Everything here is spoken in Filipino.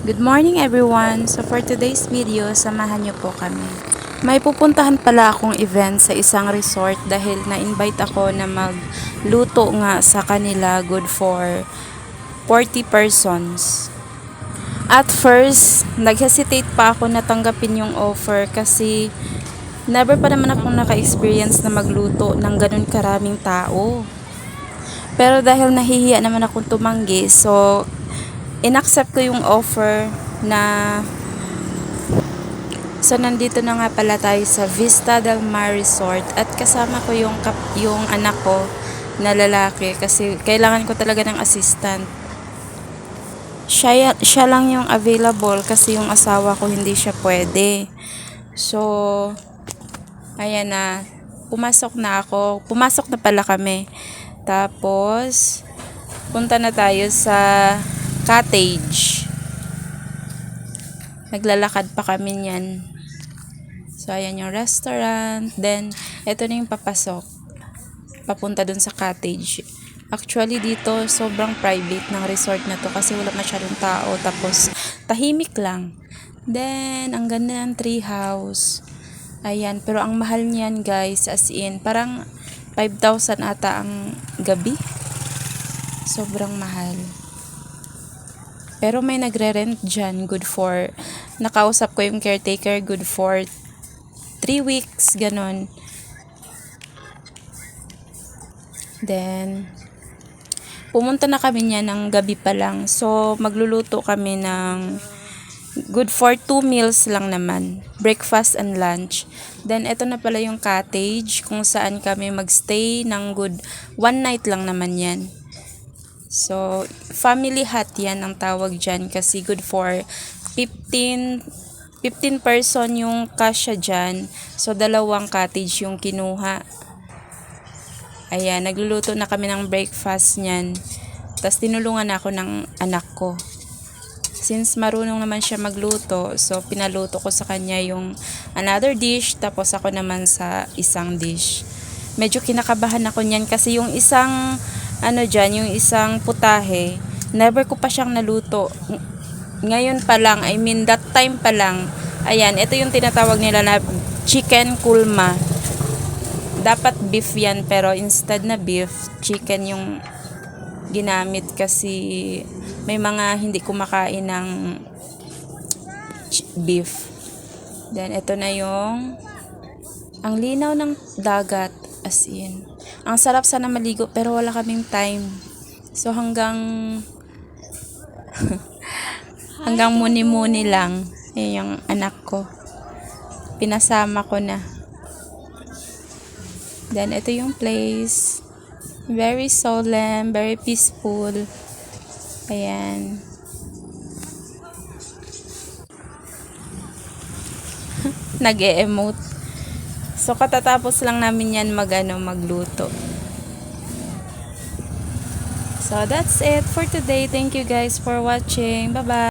Good morning everyone! So for today's video, samahan niyo po kami. May pupuntahan pala akong event sa isang resort dahil na-invite ako na magluto nga sa kanila, good for 40 persons. At first, nag-hesitate pa ako na tanggapin yung offer kasi never pa naman akong naka-experience na magluto ng ganun karaming tao. Pero dahil nahihiya naman akong tumanggi, so inaccept ko yung offer na nandito na nga pala tayo sa Vista Del Mar Resort at kasama ko yung anak ko na lalaki kasi kailangan ko talaga ng assistant. Siya lang yung available kasi yung asawa ko hindi siya pwede. So, ayan na. Pumasok na pala kami. Tapos, punta na tayo sa cottage. Naglalakad pa kami niyan. So, ayan yung restaurant. Then, eto na yung papasok. Papunta dun sa cottage. Actually, dito, sobrang private ng resort na to kasi wala masyadong tao. Tapos, tahimik lang. Then, ang ganda ng tree house. Ayan, pero ang mahal niyan guys, as in, parang 5,000 ata ang gabi. Sobrang mahal. Pero may nagre-rent dyan, nakausap ko yung caretaker, good for 3 weeks, ganon. Then, pumunta na kami niya ng gabi pa lang. So, magluluto kami ng good for 2 meals lang naman. Breakfast and lunch. Then, eto na pala yung cottage kung saan kami magstay ng good 1 night lang naman yan. So, family hut yan ang tawag dyan kasi good for 15 person yung kasya dyan. So, 2 cottage yung kinuha. Ayan, nagluluto na kami ng breakfast niyan. Tapos, tinulungan ako ng anak ko. Since marunong naman siya magluto, so pinaluto ko sa kanya yung another dish, tapos ako naman sa isang dish. Medyo kinakabahan ako niyan kasi yung isang yung isang putahe, never ko pa siyang naluto. Ngayon pa lang, that time pa lang, ayan, ito yung tinatawag nila na chicken kulma. Dapat beef yan, pero instead na beef, chicken yung ginamit kasi may mga hindi kumakain ng beef. Then, ito na ang linaw ng dagat, as in. Ang sarap sana maligo pero wala kaming time. So hanggang muni-muni lang. Yan yung anak ko. Pinasama ko na. Then ito yung place. Very solemn, very peaceful. Ayan. Nag-e-emote. So, katatapos lang namin yan magluto. So, that's it for today. Thank you guys for watching. Bye-bye.